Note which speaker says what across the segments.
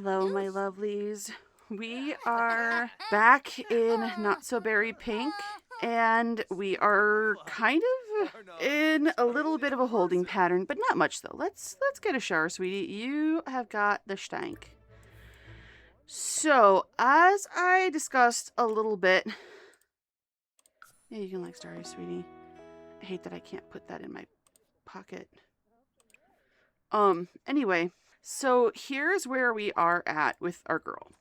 Speaker 1: Hello, my lovelies. We are back in Not So Berry Pink, and we are kind of in a little bit of a holding pattern, but not much though. Let's get a shower, sweetie. You have got the stank. So, as I discussed a little bit, yeah, you can like Starry, sweetie. I hate that I can't put that in my pocket. Anyway, so here's where we are at with our girl.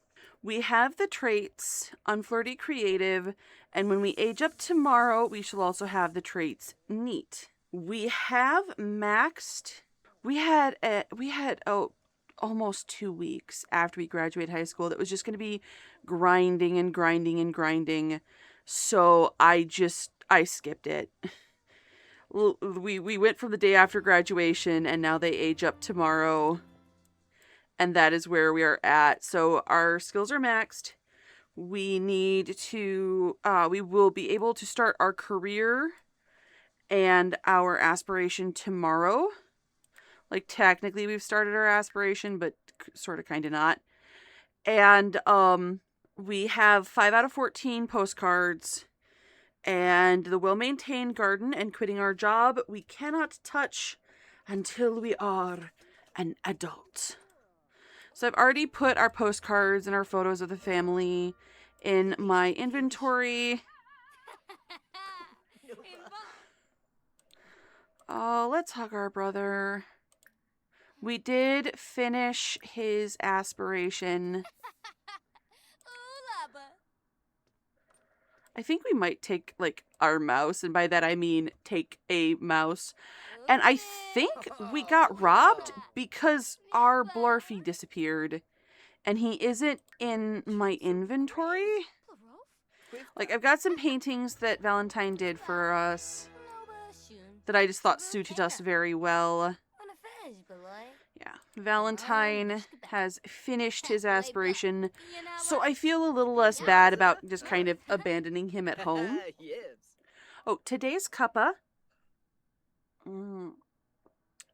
Speaker 1: We have the traits unflirty, creative, and when we age up tomorrow, we shall also have the traits neat. We have maxed. We had almost 2 weeks after we graduate high school that was just going to be grinding and grinding and grinding. So I skipped it. We went from the day after graduation, and now they age up tomorrow. And that is where we are at. So our skills are maxed. We need to, we will be able to start our career and our aspiration tomorrow. Like, technically we've started our aspiration, but sort of kind of not. And we have 5 out of 14 postcards. And the well-maintained garden and quitting our job we cannot touch until we are an adult. So I've already put our postcards and our photos of the family in my inventory. Oh, let's hug our brother. We did finish his aspiration. I think we might take, like, our mouse, and by that I mean take a mouse. And I think we got robbed because our Blurfy disappeared. And he isn't in my inventory. Like, I've got some paintings that Valentine did for us that I just thought suited us very well. Yeah, Valentine has finished his aspiration, so I feel a little less bad about just kind of abandoning him at home. Oh, today's cuppa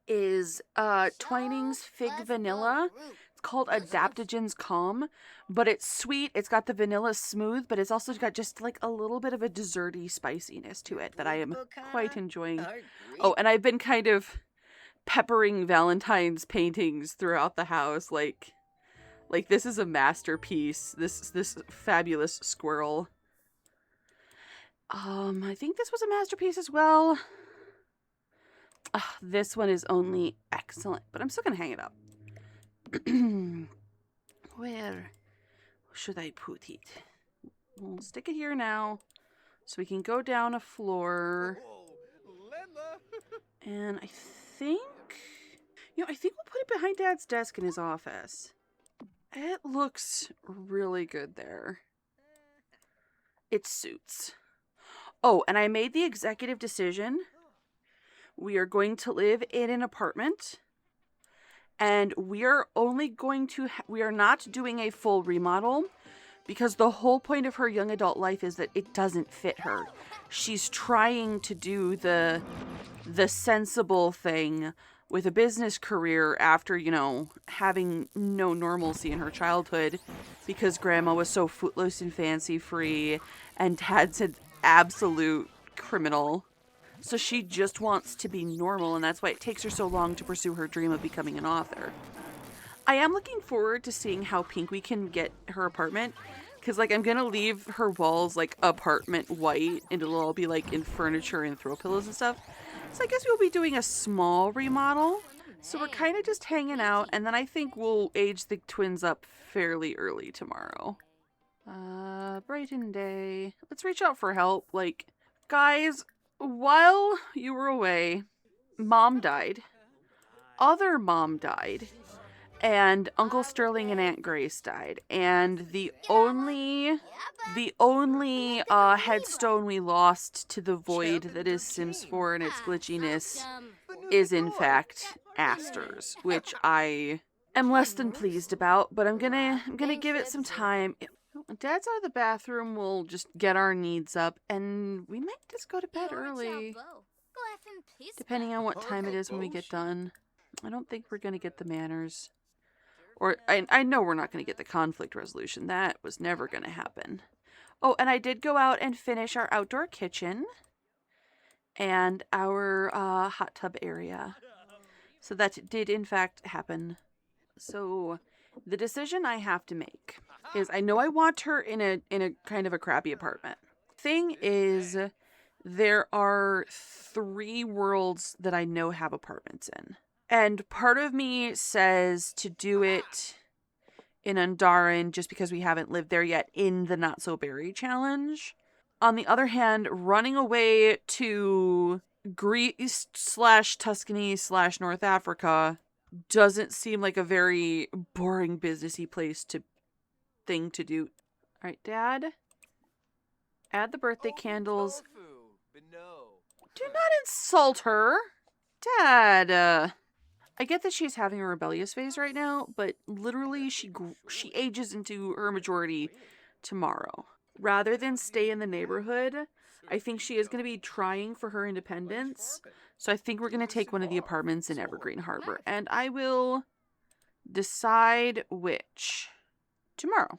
Speaker 1: is Twinings Fig Vanilla. It's called Adaptogens Calm, but it's sweet. It's got the vanilla smooth, but it's also got just like a little bit of a desserty spiciness to it that I am quite enjoying. Oh, and I've been kind of peppering Valentine's paintings throughout the house. Like this is a masterpiece. This fabulous squirrel. I think this was a masterpiece as well. This one is only excellent, but I'm still gonna hang it up. Where should I put it? We'll stick it here now, so we can go down a floor. And I think, I think we'll put it behind Dad's desk in his office. It looks really good there. It suits. Oh, and I made the executive decision. We are going to live in an apartment. And we are only going to, we are not doing a full remodel because the whole point of her young adult life is that it doesn't fit her. She's trying to do the sensible thing with a business career after, having no normalcy in her childhood because Grandma was so footloose and fancy free and Dad's an absolute criminal. So she just wants to be normal, and that's why it takes her so long to pursue her dream of becoming an author. I am looking forward to seeing how pink we can get her apartment, because, I'm going to leave her walls, apartment white, and it'll all be, in furniture and throw pillows and stuff. So I guess we'll be doing a small remodel. So we're kind of just hanging out, and then I think we'll age the twins up fairly early tomorrow. Brighton day. Let's reach out for help. Guys, while you were away, Mom died. Other Mom died. And Uncle Sterling and Aunt Grace died. And the only headstone we lost to the void that is Sims 4 and its glitchiness is in fact Aster's, which I am less than pleased about, but I'm gonna give it some time. Dad's out of the bathroom, we'll just get our needs up, and we might just go to bed early. Depending on what time it is when we get done. I don't think we're gonna get the manners. Or, I know we're not going to get the conflict resolution. That was never going to happen. Oh, and I did go out and finish our outdoor kitchen and our hot tub area. So that did in fact happen. So the decision I have to make is I know I want her in a kind of a crappy apartment. Thing is, there are 3 worlds that I know have apartments in. And part of me says to do it in Undarin just because we haven't lived there yet in the Not So Berry challenge. On the other hand, running away to Greece / Tuscany / North Africa doesn't seem like a very boring businessy thing to do. All right, Dad, add the birthday candles. Do not insult her, Dad. I get that she's having a rebellious phase right now, but literally she ages into her majority tomorrow. Rather than stay in the neighborhood, I think she is going to be trying for her independence. So I think we're going to take one of the apartments in Evergreen Harbor, and I will decide which tomorrow.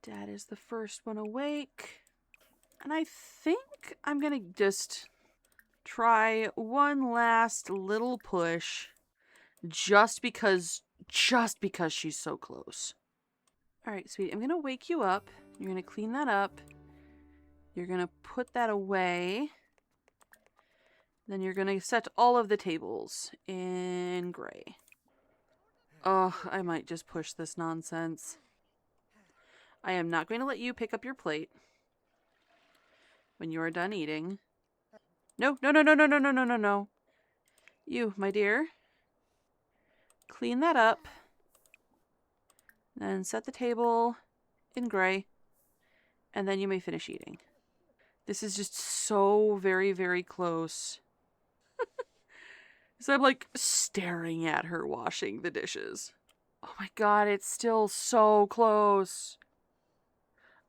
Speaker 1: Dad is the first one awake, and I think I'm going to just try one last little push just because she's so close. All right, sweetie, I'm going to wake you up. You're going to clean that up. You're going to put that away. Then you're going to set all of the tables in gray. Oh, I might just push this nonsense. I am not going to let you pick up your plate when you are done eating. No, no, no, no, no, no, no, no, no, no. You, my dear, clean that up. Then set the table in gray. And then you may finish eating. This is just so very, very close. So I'm like staring at her washing the dishes. Oh my god, it's still so close.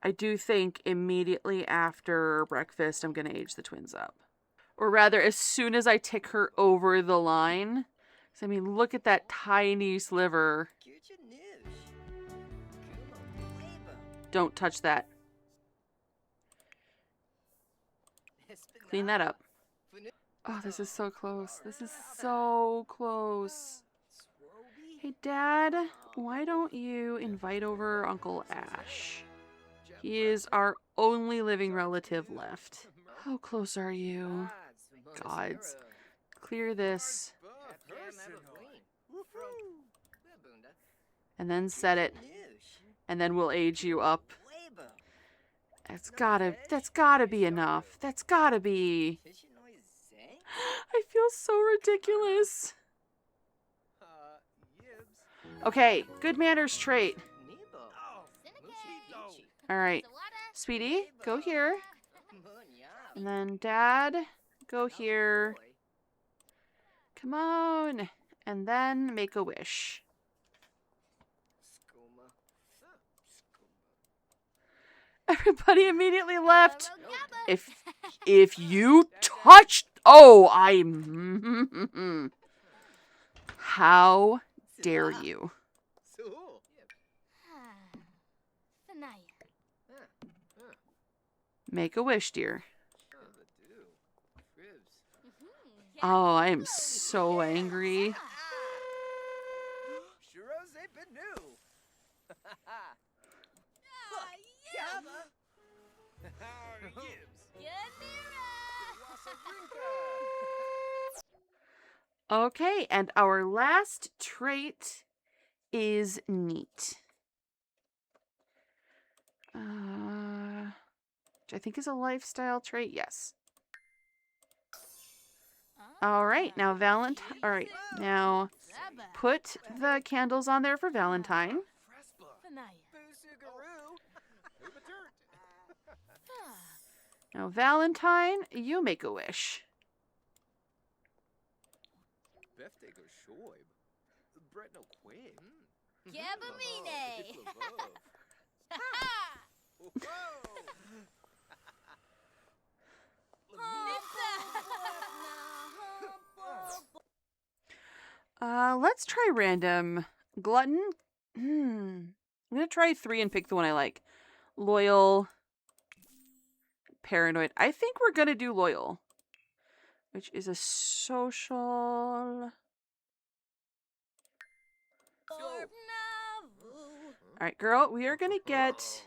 Speaker 1: I do think immediately after breakfast, I'm going to age the twins up. Or rather, as soon as I tick her over the line. I mean, look at that tiny sliver. Don't touch that. Clean that up. Oh, this is so close. This is so close. Hey, Dad, why don't you invite over Uncle Ash? He is our only living relative left. How close are you? Gods. Clear this. And then set it. And then we'll age you up. That's gotta be enough. That's gotta be. I feel so ridiculous. Okay, good manners trait. Alright, sweetie, go here. And then Dad, go here. Come on. And then make a wish. Everybody immediately left. If you touched... Oh, I'm... How dare you? Make a wish, dear. Oh, I am so angry. Okay, and our last trait is neat. Which I think is a lifestyle trait, yes. Alright, now Alright, now put the candles on there for Valentine. Now Valentine, you make a wish. Let's try random. Glutton, I'm gonna try 3 and pick the one I like. Loyal, paranoid. I think we're gonna do loyal, which is a social. All right, girl, we are gonna get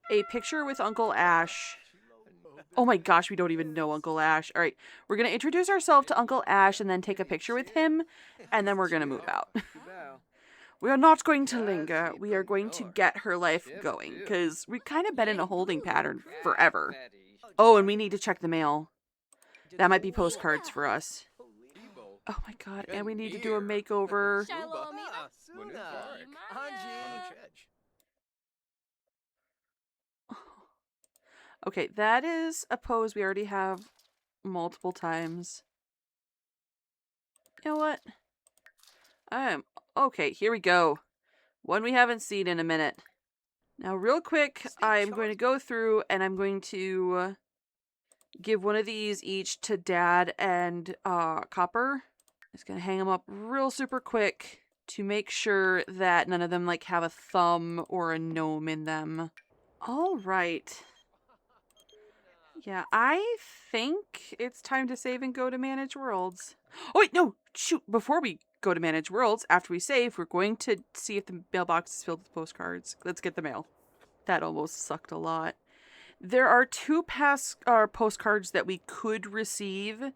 Speaker 1: a picture with Uncle Ash. Oh my gosh, we don't even know Uncle Ash. All right, we're gonna introduce ourselves to Uncle Ash and then take a picture with him, and then we're gonna move out. We are not going to linger. We are going to get her life going, because we've kind of been in a holding pattern forever. Oh, and we need to check the mail. That might be postcards for us. Oh my god, and we need to do a makeover. Okay, that is a pose we already have multiple times. You know what? Okay, here we go. One we haven't seen in a minute. Now, real quick, I'm going to go through and I'm going to give one of these each to Dad and Copper. Just gonna hang them up real super quick to make sure that none of them like have a thumb or a gnome in them. All right. Yeah, I think it's time to save and go to Manage Worlds. Oh wait, no, shoot! Before we go to Manage Worlds, after we save, we're going to see if the mailbox is filled with postcards. Let's get the mail. That almost sucked a lot. There are 2 postcards that we could receive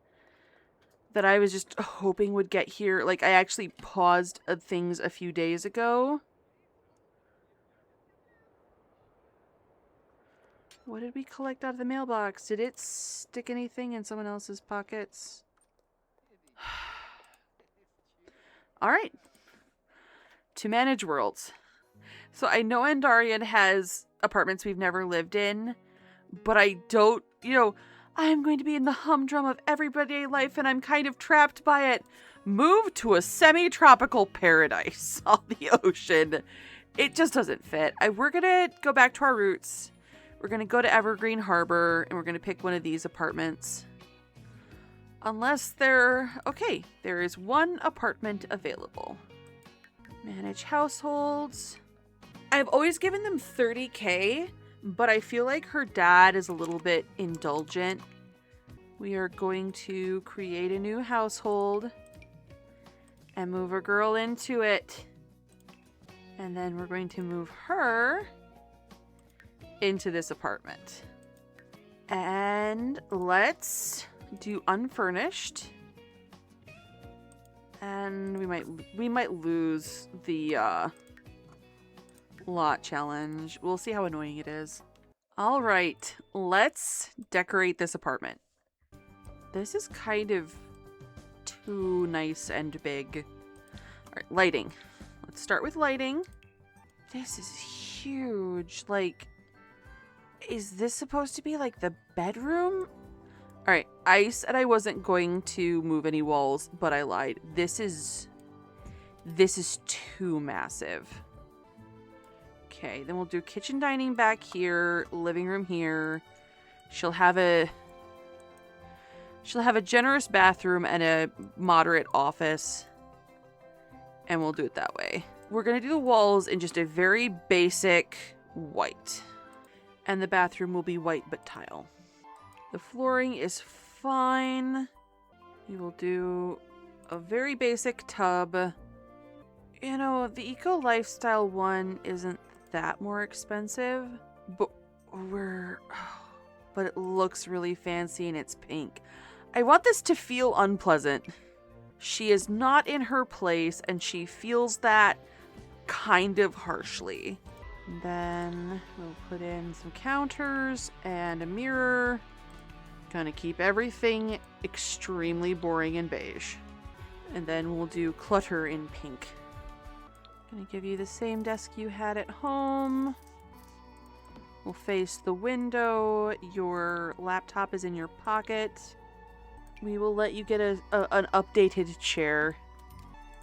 Speaker 1: that I was just hoping would get here. Like, I actually paused things a few days ago. What did we collect out of the mailbox? Did it stick anything in someone else's pockets? Alright. To Manage Worlds. So I know Andarian has apartments we've never lived in, but I don't, I'm going to be in the humdrum of everyday life and I'm kind of trapped by it. Move to a semi-tropical paradise on the ocean. It just doesn't fit. We're going to go back to our roots. We're going to go to Evergreen Harbor and we're going to pick one of these apartments. Unless okay, there is 1 apartment available. Manage households. I've always given them 30K, but I feel like her dad is a little bit indulgent. We are going to create a new household and move a girl into it. And then we're going to move her into this apartment. And let's do unfurnished. And we might lose the lot challenge. We'll see how annoying it is. All right, let's decorate this apartment. This is kind of too nice and big. All right, lighting. Let's start with lighting. This is huge. Like, is this supposed to be like the bedroom? All right, I said I wasn't going to move any walls, but I lied. This is too massive. Okay, then we'll do kitchen dining back here, living room here. She'll have a generous bathroom and a moderate office. And we'll do it that way. We're going to do the walls in just a very basic white. And the bathroom will be white but tile. The flooring is fine. We will do a very basic tub. You know, the Eco Lifestyle one isn't that more expensive, but it looks really fancy and it's pink. I want this to feel unpleasant. She is not in her place and she feels that kind of harshly. Then we'll put in some counters and a mirror. Gonna keep everything extremely boring and beige. And then we'll do clutter in pink. Gonna give you the same desk you had at home. We'll face the window. Your laptop is in your pocket. We will let you get an updated chair.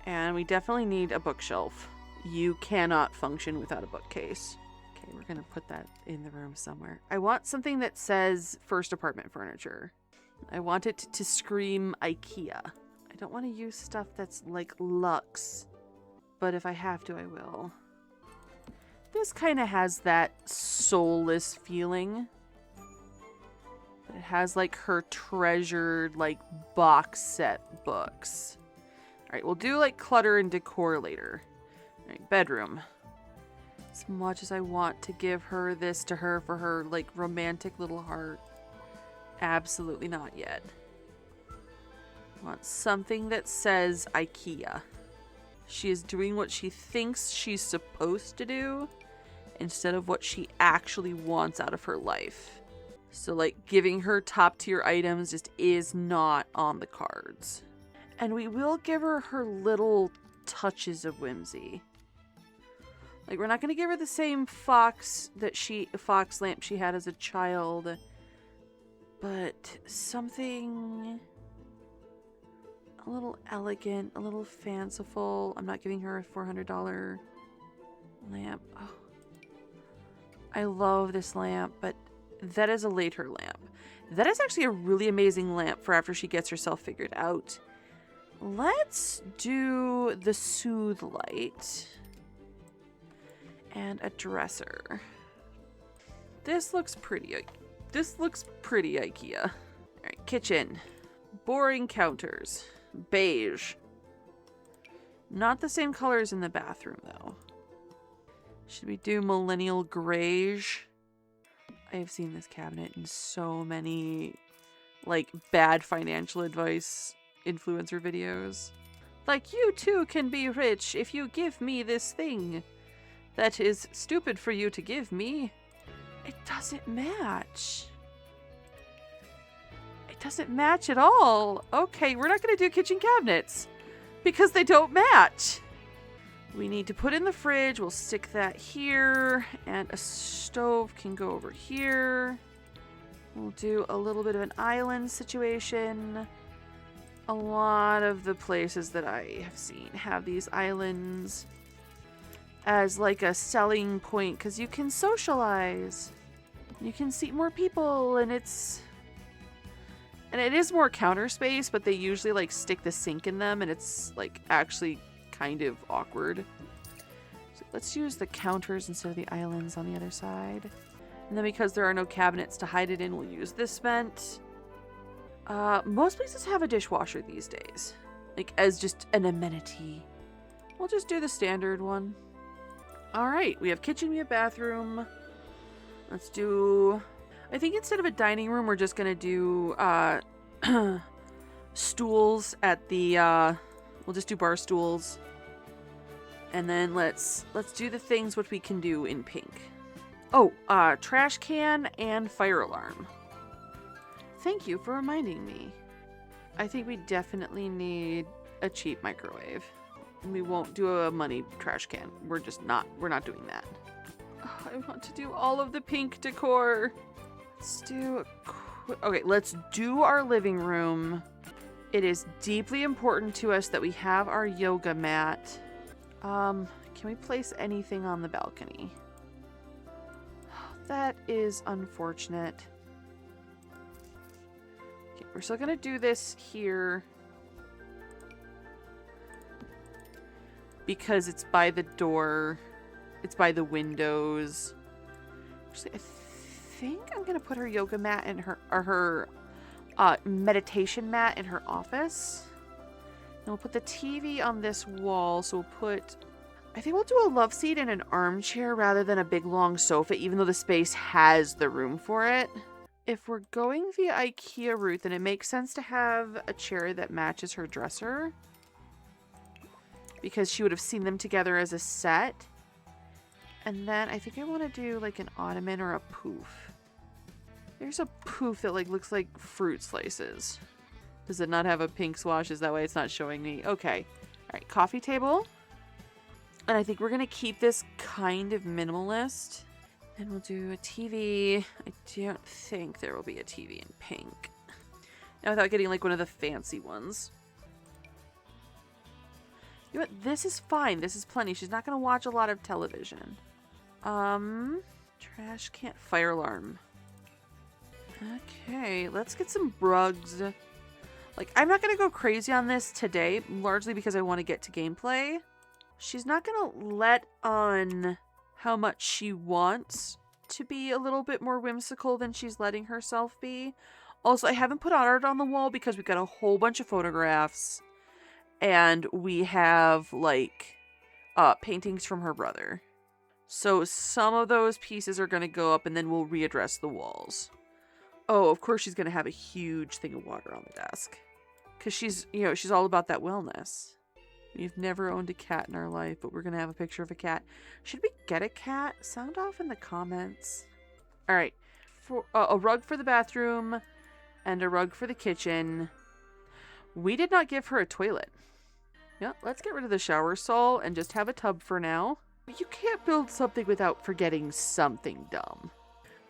Speaker 1: And we definitely need a bookshelf. You cannot function without a bookcase. Okay, we're gonna put that in the room somewhere. I want something that says first apartment furniture. I want it to scream IKEA. I don't want to use stuff that's like luxe. But if I have to, I will. this kind of has that soulless feeling. But it has like her treasured like box set books. Alright, we'll do like clutter and decor later. Alright, bedroom. As much as I want to give her this to her for her like romantic little heart, absolutely not yet. I want something that says IKEA. She is doing what she thinks she's supposed to do instead of what she actually wants out of her life. So like giving her top tier items just is not on the cards. And we will give her her little touches of whimsy. Like we're not going to give her the same fox lamp she had as a child, but something a little elegant, a little fanciful. I'm not giving her a $400 lamp. Oh. I love this lamp, but that is a later lamp. That is actually a really amazing lamp for after she gets herself figured out. Let's do the soothe light and a dresser. This looks pretty. This looks pretty IKEA. All right, kitchen. Boring counters. Beige. Not the same colors in the bathroom, though. Should we do millennial greige? I have seen this cabinet in so many, like, bad financial advice influencer videos. Like, you too can be rich if you give me this thing that is stupid for you to give me. It doesn't match. Doesn't match at all. Okay, we're not going to do kitchen cabinets because they don't match. We need to put in the fridge. We'll stick that here, and a stove can go over here. We'll do a little bit of an island situation. A lot of the places that I have seen have these islands as like a selling point because you can socialize. You can seat more people, and it is more counter space, but they usually like stick the sink in them, and it's like actually kind of awkward. So let's use the counters instead of the islands on the other side. And then because there are no cabinets to hide it in, we'll use this vent. Most places have a dishwasher these days, like as just an amenity. We'll just do the standard one. All right, we have kitchen, we have bathroom. Let's do... I think instead of a dining room, we're just gonna do stools at the we'll just do bar stools. And then let's do the things which we can do in pink. Oh, trash can and fire alarm. Thank you for reminding me. I think we definitely need a cheap microwave. We won't do a money trash can. We're not doing that. Oh, I want to do all of the pink decor. Let's do our living room. It is deeply important to us that we have our yoga mat. Can we place anything on the balcony? That is unfortunate. Okay, we're still gonna do this here because it's by the door. It's by the windows. Actually, I think I'm gonna put her yoga mat in her meditation mat in her office. And we'll put the TV on this wall. So I think we'll do a love seat and an armchair rather than a big long sofa, even though the space has the room for it. If we're going the IKEA route, then it makes sense to have a chair that matches her dresser, because she would have seen them together as a set. And then I think I want to do like an ottoman or a poof. There's a poof that like looks like fruit slices. Does it not have a pink swashes? That way it's not showing me. Okay. All right, coffee table. And I think we're going to keep this kind of minimalist. And we'll do a TV. I don't think there will be a TV in pink. Now without getting like one of the fancy ones. You know what? This is fine. This is plenty. She's not going to watch a lot of television. Trash can. Fire alarm. Okay, let's get some rugs. Like, I'm not going to go crazy on this today, largely because I want to get to gameplay. She's not going to let on how much she wants to be a little bit more whimsical than she's letting herself be. Also, I haven't put art on the wall because we've got a whole bunch of photographs and we have like paintings from her brother. So some of those pieces are going to go up and then we'll readdress the walls. Oh, of course she's going to have a huge thing of water on the desk. Because she's, you know, she's all about that wellness. We've never owned a cat in our life, but we're going to have a picture of a cat. Should we get a cat? Sound off in the comments. All right. For a rug for the bathroom and a rug for the kitchen. We did not give her a toilet. Yeah, let's get rid of the shower stall and just have a tub for now. You can't build something without forgetting something dumb.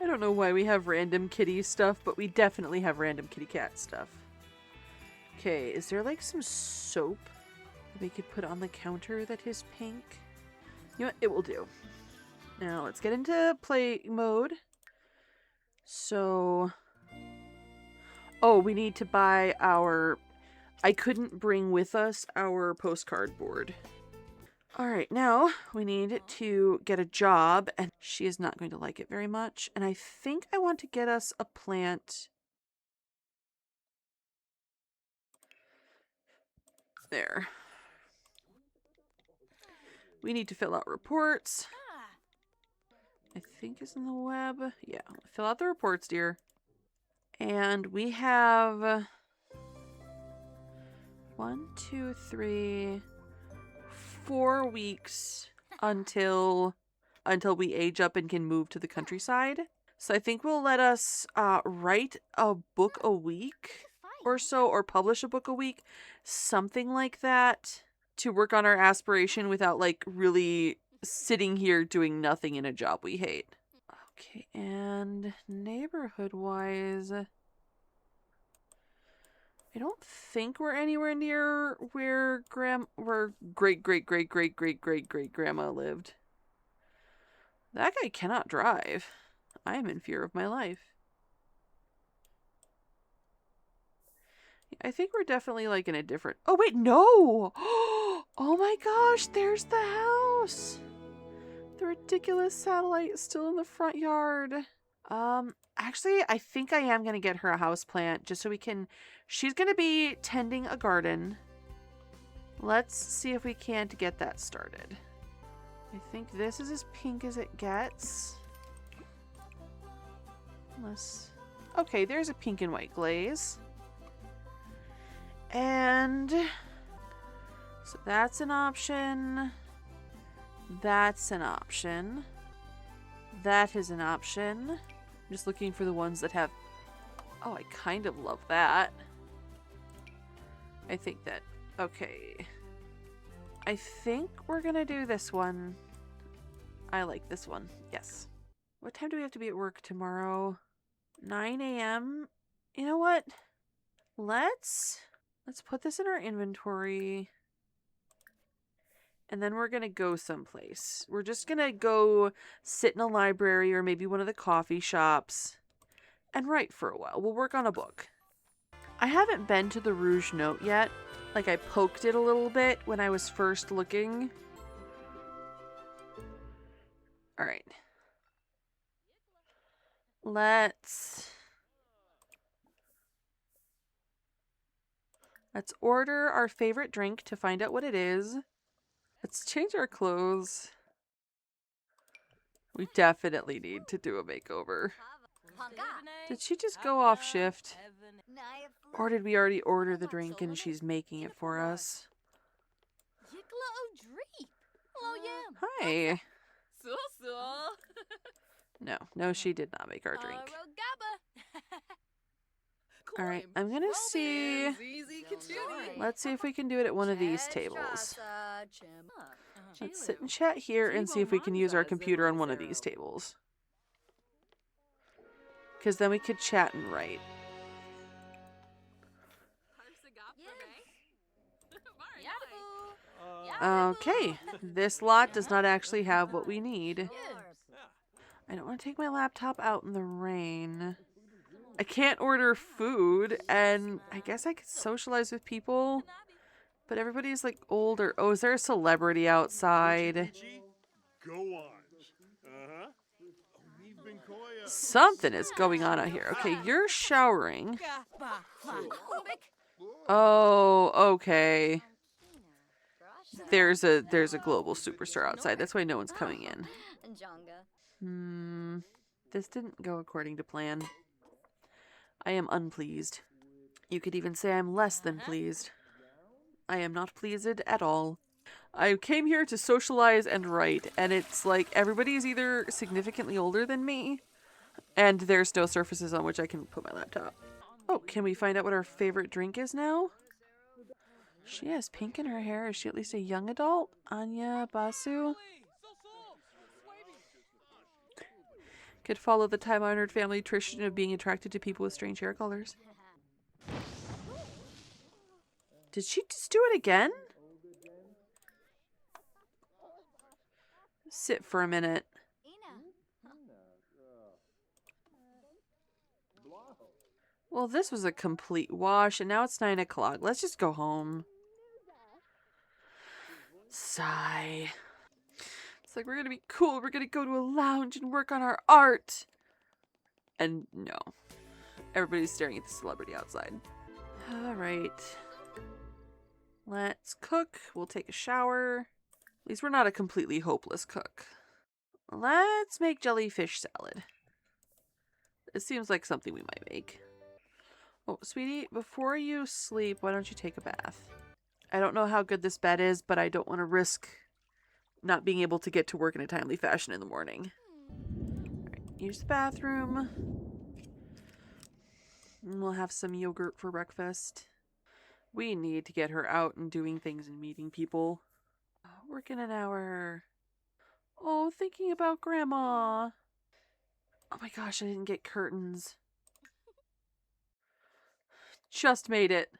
Speaker 1: I don't know why we have random kitty stuff, but we definitely have random kitty cat stuff. Okay, is there like some soap we could put on the counter that is pink? You know what? It will do. Now let's get into play mode. So... oh, we need to buy our... I couldn't bring with us our postcard board. Alright, now we need to get a job, and she is not going to like it very much. And I think I want to get us a plant. There. We need to fill out reports. I think it's in the web. Yeah, fill out the reports, dear. And we have 4 weeks until we age up and can move to the countryside. So I think we'll let us write a book a week or so, or publish a book a week, something like that, to work on our aspiration without like really sitting here doing nothing in a job we hate. Okay, and neighborhood wise, I don't think we're anywhere near where great grandma lived. That guy cannot drive. I am in fear of my life. I think we're definitely like in a different... oh wait, no! Oh my gosh, there's the house! The ridiculous satellite is still in the front yard. Actually, I think I am going to get her a house plant just so we can... she's going to be tending a garden. Let's see if we can't get that started. I think this is as pink as it gets. Unless... okay, there's a pink and white glaze. And... so that's an option. That's an option. That is an option. I'm just looking for the ones that have... oh, I kind of love that. I think that... okay. I think we're gonna do this one. I like this one. Yes. What time do we have to be at work tomorrow? 9 a.m. You know what? Let's put this in our inventory. And then we're going to go someplace. We're just going to go sit in a library or maybe one of the coffee shops and write for a while. We'll work on a book. I haven't been to the Rouge Note yet. Like, I poked it a little bit when I was first looking. Alright. Let's order our favorite drink to find out what it is. Let's change our clothes. We definitely need to do a makeover. Did she just go off shift? Or did we already order the drink and she's making it for us? Hi. No, she did not make our drink. Alright, I'm gonna see... let's see if we can do it at one of these tables. Let's sit and chat here and see if we can use our computer on one of these tables. Because then we could chat and write. Okay, this lot does not actually have what we need. I don't want to take my laptop out in the rain. I can't order food, and I guess I could socialize with people, but everybody's like older. Oh, is there a celebrity outside?
Speaker 2: Go on.
Speaker 1: Something is going on out here. Okay, you're showering. Oh, okay. There's a global superstar outside. That's why no one's coming in. This didn't go according to plan. I am unpleased. You could even say I'm less than pleased. I am not pleased at all. I came here to socialize and write, and it's like everybody's either significantly older than me, and there's no surfaces on which I can put my laptop. Oh, can we find out what our favorite drink is now? She has pink in her hair. Is she at least a young adult? Anya Basu? Could follow the time-honored family tradition of being attracted to people with strange hair colors. Did she just do it again? Sit for a minute. Well, this was a complete wash, and now it's 9 o'clock. Let's just go home. Sigh. It's like, we're gonna be cool. We're gonna go to a lounge and work on our art. And no. Everybody's staring at the celebrity outside. Alright. Let's cook. We'll take a shower. At least we're not a completely hopeless cook. Let's make jellyfish salad. It seems like something we might make. Oh, sweetie, before you sleep, why don't you take a bath? I don't know how good this bed is, but I don't want to risk not being able to get to work in a timely fashion in the morning. Alright, use the bathroom. And we'll have some yogurt for breakfast. We need to get her out and doing things and meeting people. Work in an hour. Oh, thinking about Grandma. Oh my gosh, I didn't get curtains. Just made it.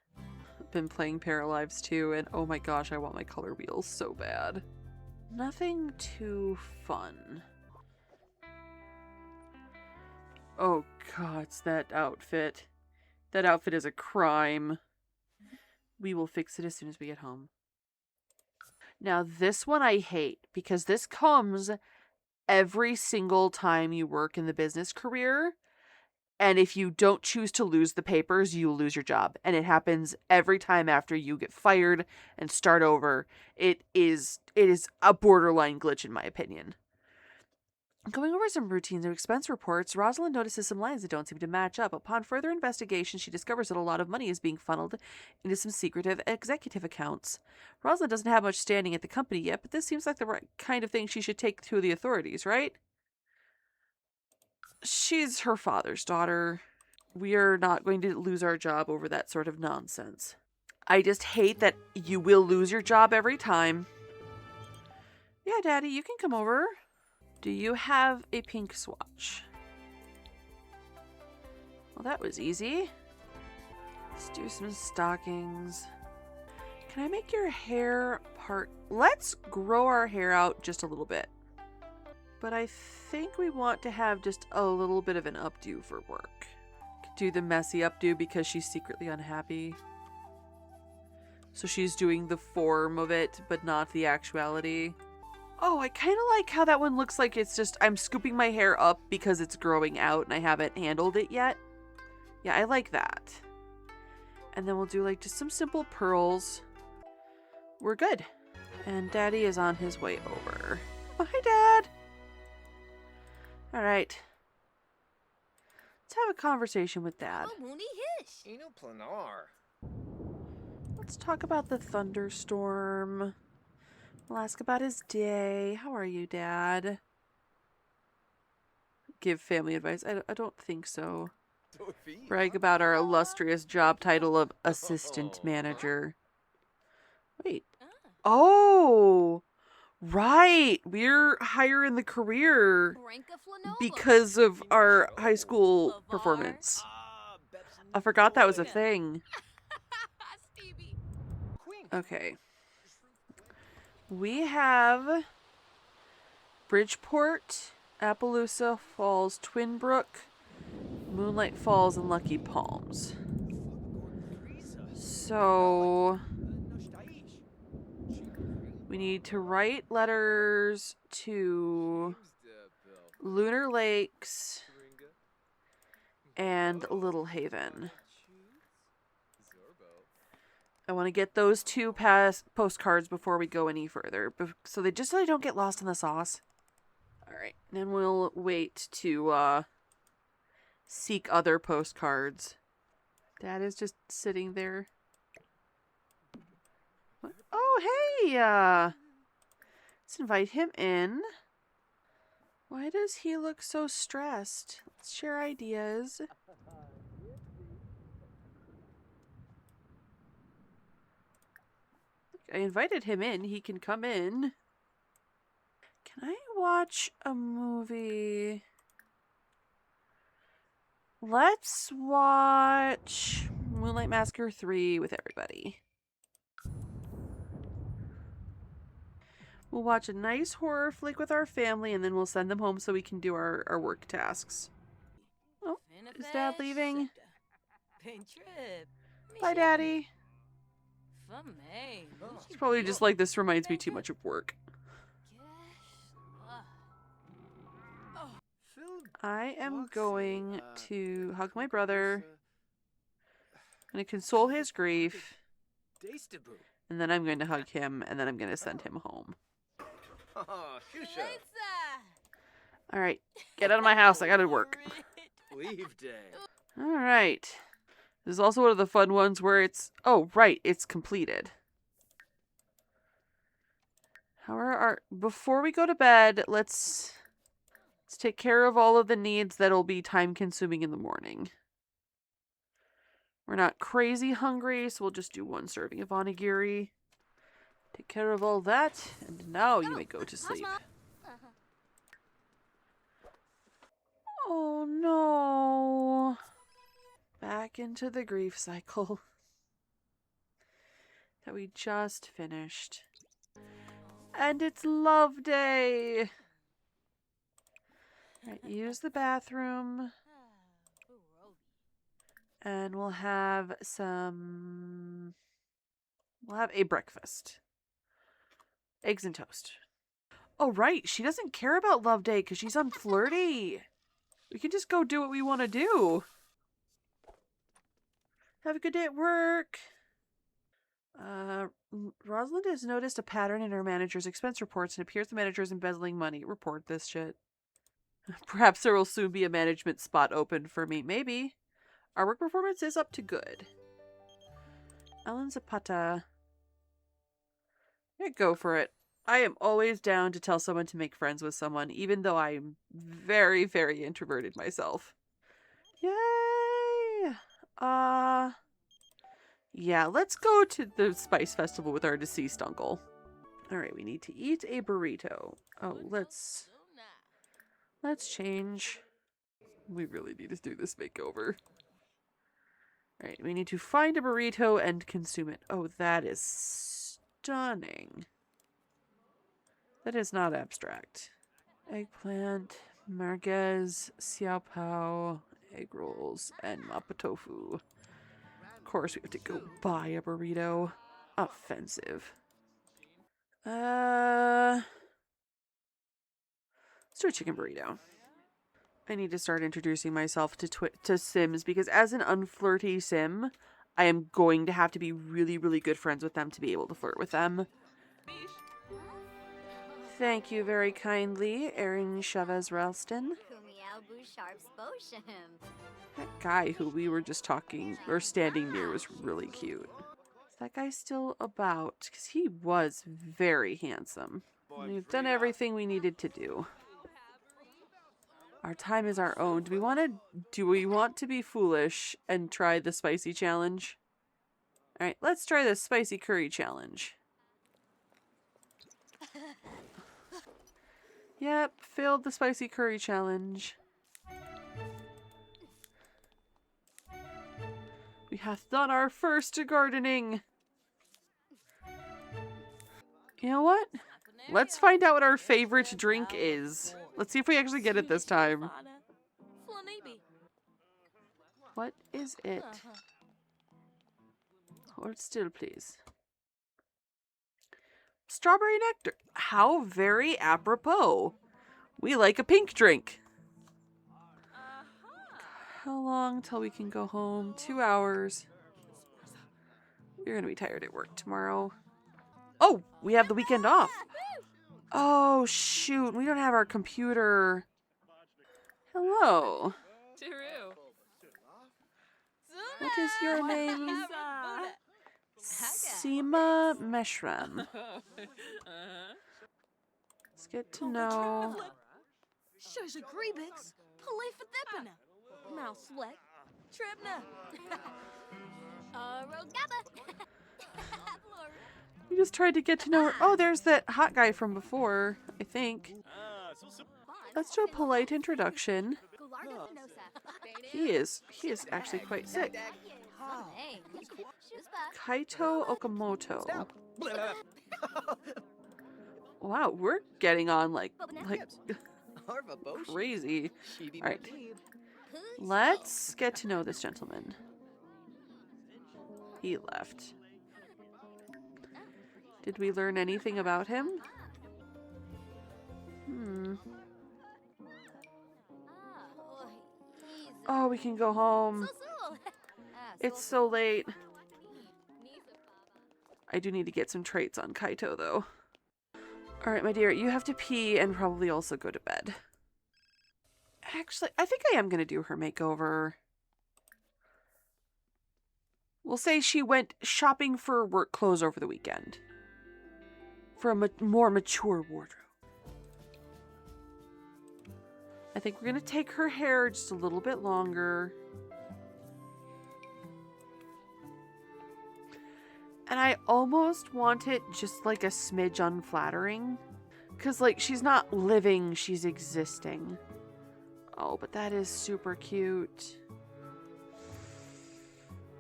Speaker 1: I've been playing Paralives too, and oh my gosh, I want my color wheels so bad. Nothing too fun. Oh god, it's that outfit. That outfit is a crime. We will fix it as soon as we get home. Now this one I hate, because this comes every single time you work in the business career. And if you don't choose to lose the papers, you will lose your job. And it happens every time after you get fired and start over. It is a borderline glitch, in my opinion. Going over some routines and expense reports, Rosalind notices some lines that don't seem to match up. Upon further investigation, she discovers that a lot of money is being funneled into some secretive executive accounts. Rosalind doesn't have much standing at the company yet, but this seems like the right kind of thing she should take to the authorities, right? She's her father's daughter. We are not going to lose our job over that sort of nonsense. I just hate that you will lose your job every time. Yeah, Daddy, you can come over. Do you have a pink swatch? Well, that was easy. Let's do some stockings. Can I make your hair part? Let's grow our hair out just a little bit. But I think we want to have just a little bit of an updo for work. Do the messy updo because she's secretly unhappy. So she's doing the form of it, but not the actuality. Oh, I kind of like how that one looks like it's just, I'm scooping my hair up because it's growing out and I haven't handled it yet. Yeah, I like that. And then we'll do like just some simple pearls. We're good. And Daddy is on his way over. Oh, hi, Dad. All right. Let's have a conversation with Dad. Let's talk about the thunderstorm. We'll ask about his day. How are you, Dad? Give family advice. I don't think so. Brag about our illustrious job title of assistant manager. Wait. Oh! Right! We're higher in the career because of our high school performance. I forgot that was a thing. Okay. We have Bridgeport, Appaloosa Falls, Twinbrook, Moonlight Falls, and Lucky Palms. So we need to write letters to Lunar Lakes, and Little Haven. I want to get those two postcards before we go any further, so they don't get lost in the sauce. All right, then we'll wait to seek other postcards. Dad is just sitting there. What? Oh, hey! Let's invite him in. Why does he look so stressed? Let's share ideas. I invited him in. He can come in. Can I watch a movie? Let's watch Moonlight Massacre 3 with everybody. We'll watch a nice horror flick with our family, and then we'll send them home so we can do our work tasks. Oh, is Dad leaving? Bye, Daddy. It's probably just like, this reminds me too much of work. I am going to hug my brother. I'm going to console his grief. And then I'm going to hug him, and then I'm going to send him home. Alright, get out of my house. I gotta work. Alright. This is also one of the fun ones where it's... Oh, right, it's completed. How are our... Before we go to bed, let's take care of all of the needs that'll be time-consuming in the morning. We're not crazy hungry, so we'll just do one serving of onigiri. Take care of all that, and now you may go to sleep. Oh no. Back into the grief cycle that we just finished. And it's love day! Right, use the bathroom. And we'll have some... We'll have a breakfast. Eggs and toast. Oh, right. She doesn't care about Love Day because she's unflirty. We can just go do what we want to do. Have a good day at work. Rosalind has noticed a pattern in her manager's expense reports and appears the manager is embezzling money. Report this shit. Perhaps there will soon be a management spot open for me. Maybe. Our work performance is up to good. Ellen Zapata. Yeah, go for it. I am always down to tell someone to make friends with someone, even though I'm very, very introverted myself. Yay! Yeah, let's go to the Spice Festival with our deceased uncle. Alright, we need to eat a burrito. Oh, let's change. We really need to do this makeover. Alright, we need to find a burrito and consume it. Oh, that is stunning. That is not abstract. Eggplant, merguez, xiao pao, egg rolls, and mapo tofu. Of course, we have to go buy a burrito. Offensive. Let's do a chicken burrito. I need to start introducing myself to Sims, because as an unflirty Sim, I am going to have to be really, really good friends with them to be able to flirt with them. Thank you very kindly, Erin Chavez-Ralston. That guy who we were just talking, or standing near, was really cute. Is that guy still about? Because he was very handsome. We've done everything we needed to do. Our time is our own. Do we want to be foolish and try the spicy challenge? Alright, let's try the spicy curry challenge. Yep, failed the spicy curry challenge. We hath done our first gardening. You know what? Let's find out what our favorite drink is. Let's see if we actually get it this time. What is it? Hold still, please. Strawberry nectar. How very apropos. We like a pink drink. How long till we can go home? 2 hours. You're gonna be tired at work tomorrow. Oh, we have the weekend off. Oh, shoot. We don't have our computer. Hello. What is your name? Seema Meshram. Let's get to know. We just tried to get to know her. Oh, there's that hot guy from before, I think. Let's do a polite introduction. He is actually quite sick. Kaito Okamoto. Wow, we're getting on like crazy. All right, let's get to know this gentleman. He left. Did we learn anything about him? Oh, we can go home. It's so late. I do need to get some traits on Kaito, though. Alright, my dear, you have to pee and probably also go to bed. Actually, I think I am going to do her makeover. We'll say she went shopping for work clothes over the weekend. For a more mature wardrobe. I think we're going to take her hair just a little bit longer. And I almost want it just like a smidge unflattering. Because, like, she's not living, she's existing. Oh, but that is super cute.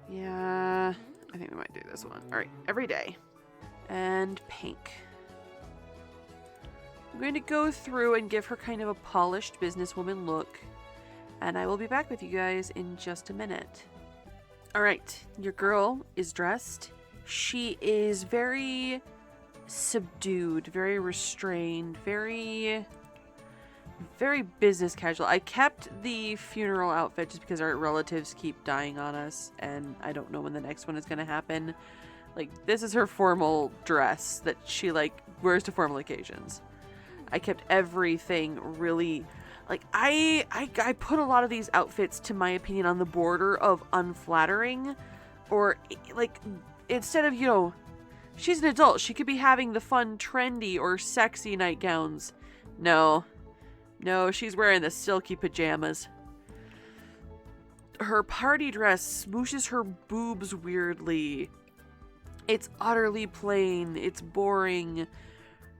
Speaker 1: Yeah, I think we might do this one. All right, every day. And pink. I'm going to go through and give her kind of a polished businesswoman look. And I will be back with you guys in just a minute. All right, your girl is dressed. She is very subdued, very restrained, very business casual. I kept the funeral outfit just because our relatives keep dying on us, and I don't know when the next one is going to happen. Like, this is her formal dress that she, like, wears to formal occasions. I kept everything really... Like, I put a lot of these outfits, to my opinion, on the border of unflattering. Or, like, instead of, you know, she's an adult. She could be having the fun, trendy, or sexy nightgowns. No, she's wearing the silky pajamas. Her party dress smooshes her boobs weirdly. It's utterly plain. It's boring.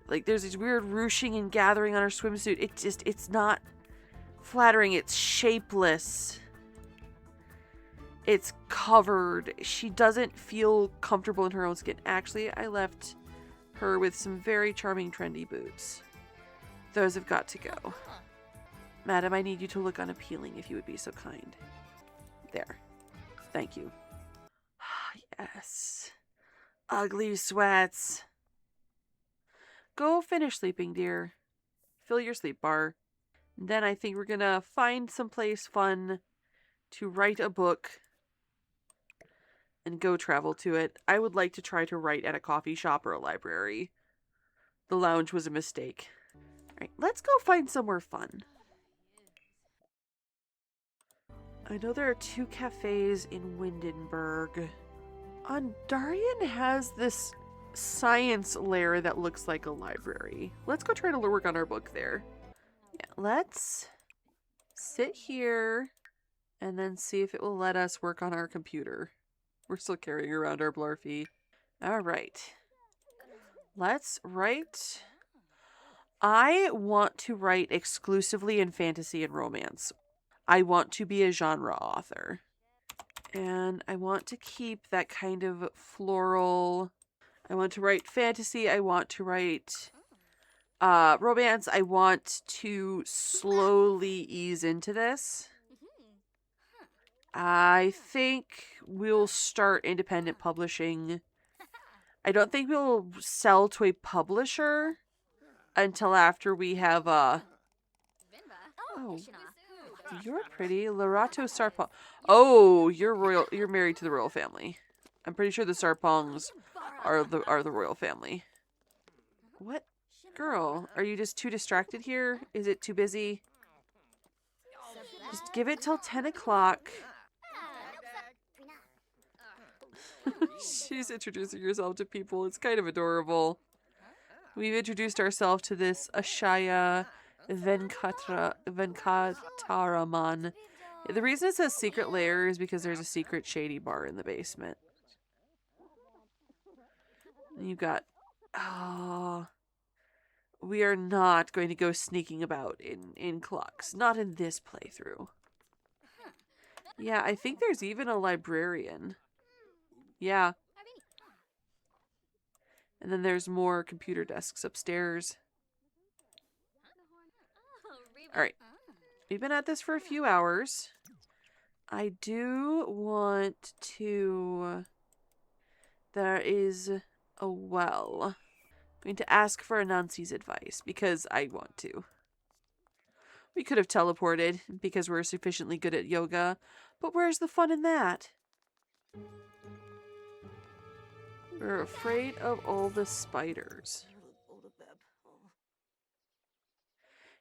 Speaker 1: Like, there's this weird ruching and gathering on her swimsuit. It's not flattering. It's shapeless. It's covered. She doesn't feel comfortable in her own skin. Actually, I left her with some very charming trendy boots. Those have got to go. Madam, I need you to look unappealing if you would be so kind. There. Thank you. Yes. Ugly sweats. Go finish sleeping, dear. Fill your sleep bar. Then I think we're gonna find someplace fun to write a book and go travel to it. I would like to try to write at a coffee shop or a library. The lounge was a mistake. Alright, let's go find somewhere fun. I know there are 2 cafes in Windenburg. Darien has this science lair that looks like a library. Let's go try to work on our book there. Yeah, let's sit here and then see if it will let us work on our computer. We're still carrying around our Blarfy. Alright. Let's write. I want to write exclusively in fantasy and romance. I want to be a genre author. And I want to keep that kind of floral. I want to write fantasy. I want to write romance. I want to slowly ease into this. I think we'll start independent publishing. I don't think we'll sell to a publisher until after we have Oh, you're pretty. Larato Sarpong. Oh, you're royal. You're married to the royal family. I'm pretty sure the Sarpongs are the royal family. What? Girl, are you just too distracted here? Is it too busy? Just give it till 10 o'clock. She's introducing herself to people. It's kind of adorable. We've introduced ourselves to this Ashaya Venkataraman. The reason it says secret lair is because there's a secret shady bar in the basement. And you got... Oh... We are not going to go sneaking about in clocks. Not in this playthrough. Yeah, I think there's even a librarian. Yeah. And then there's more computer desks upstairs. Alright. We've been at this for a few hours. I do want to... There is a well. I'm going to ask for Anansi's advice, because I want to. We could have teleported, because we're sufficiently good at yoga, but where's the fun in that? We're afraid of all the spiders.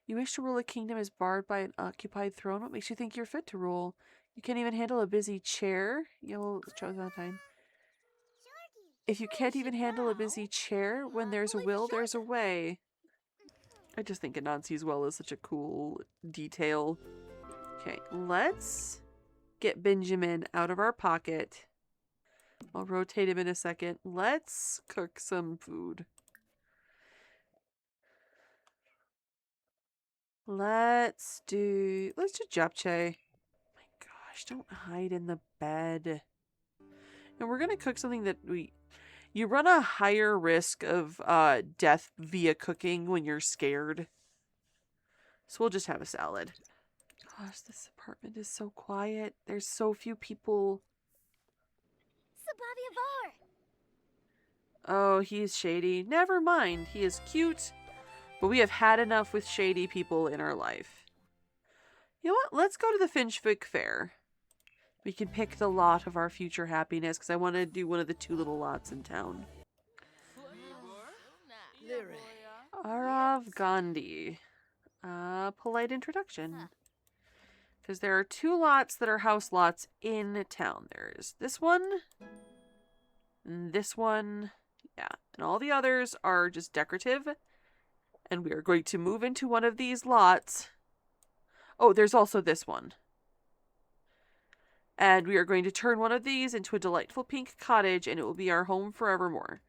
Speaker 1: You wish to rule a kingdom as barred by an occupied throne? What makes you think you're fit to rule? You can't even handle a busy chair? You'll choose on time. If you can't even handle a busy chair, when there's a will, there's a way. I just think Anansi's well is such a cool detail. Okay, let's get Benjamin out of our pocket. I'll rotate him in a second. Let's cook some food. Let's do japchae. My gosh, don't hide in the bed. And we're gonna cook something that you run a higher risk of death via cooking when you're scared. So we'll just have a salad. Gosh, this apartment is so quiet. There's so few people. Oh, he's shady. Never mind. He is cute. But we have had enough with shady people in our life. You know what? Let's go to the Finchvik Fair. We can pick the lot of our future happiness, because I want to do one of the 2 little lots in town. Arav Gandhi. Polite introduction. Because there are 2 lots that are house lots in town. There's this one. And this one. Yeah. And all the others are just decorative. And we are going to move into one of these lots. Oh, there's also this one. And we are going to turn one of these into a delightful pink cottage, and it will be our home forevermore.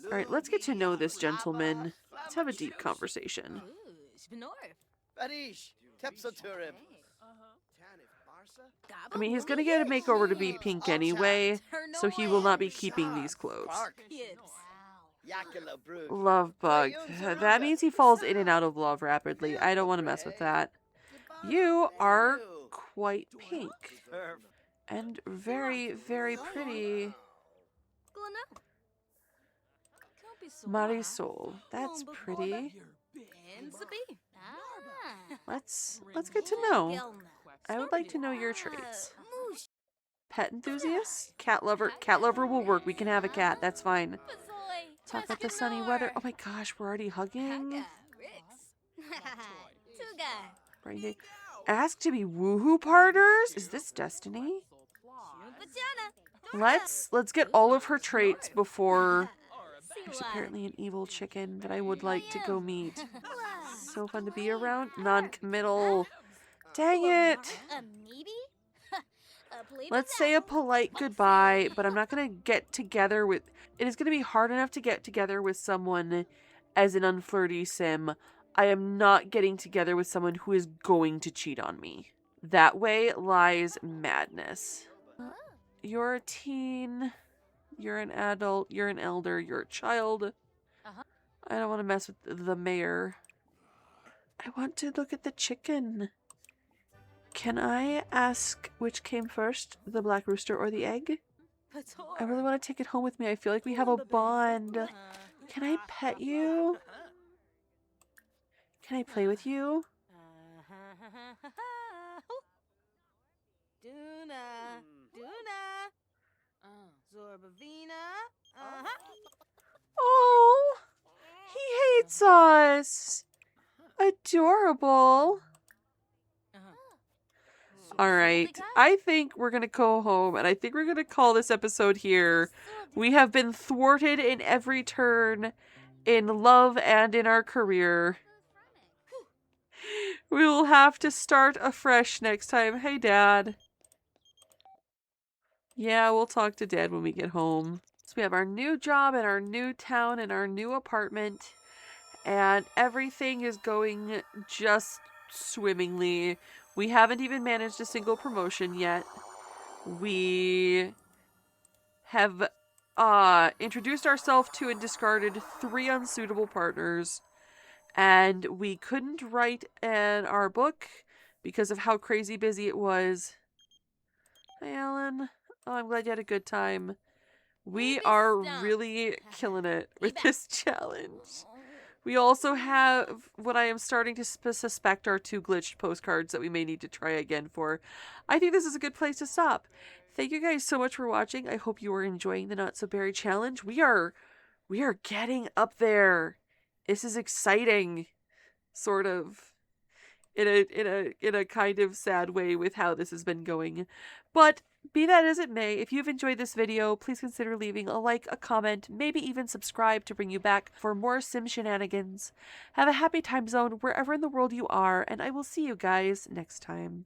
Speaker 1: Alright, let's get to know this gentleman. Let's have a deep conversation. I mean, he's gonna get a makeover to be pink anyway, so he will not be keeping these clothes. Love bug. That means he falls in and out of love rapidly. I don't want to mess with that. You are quite pink. And very, very pretty. Marisol. That's pretty. Let's get to know. I would like to know your traits. Pet enthusiast? Cat lover. Cat lover will work. We can have a cat. That's fine. Talk about the sunny weather. Oh my gosh, we're already hugging. Ask to be woohoo partners? Is this destiny? Let's get all of her traits before... There's apparently an evil chicken that I would like to go meet. So fun to be around. Non-committal. Dang it! Let's say a polite goodbye, but I'm not going to get together with... It is going to be hard enough to get together with someone as an unflirty sim. I am not getting together with someone who is going to cheat on me. That way lies madness. You're a teen. You're an adult. You're an elder. You're a child. I don't want to mess with the mayor. I want to look at the chicken. Can I ask which came first, the black rooster or the egg? I really want to take it home with me. I feel like we have a bond. Can I pet you? Can I play with you? Oh, he hates us. Adorable. All right. I think we're going to go home and I think we're going to call this episode here. We have been thwarted in every turn in love and in our career. We will have to start afresh next time. Hey, Dad. Yeah, we'll talk to Dad when we get home. So we have our new job and our new town and our new apartment. And everything is going just swimmingly. We haven't even managed a single promotion yet. We have introduced ourselves to and discarded 3 unsuitable partners. And we couldn't write our book because of how crazy busy it was. Hey, Alan. Oh, I'm glad you had a good time. We are really killing it with this challenge. We also have what I am starting to suspect are 2 glitched postcards that we may need to try again for. I think this is a good place to stop. Thank you guys so much for watching. I hope you are enjoying the Not So Berry challenge. We are getting up there. This is exciting, sort of, in a kind of sad way with how this has been going. But be that as it may, if you've enjoyed this video, please consider leaving a like, a comment, maybe even subscribe to bring you back for more sim shenanigans. Have a happy time zone wherever in the world you are, and I will see you guys next time.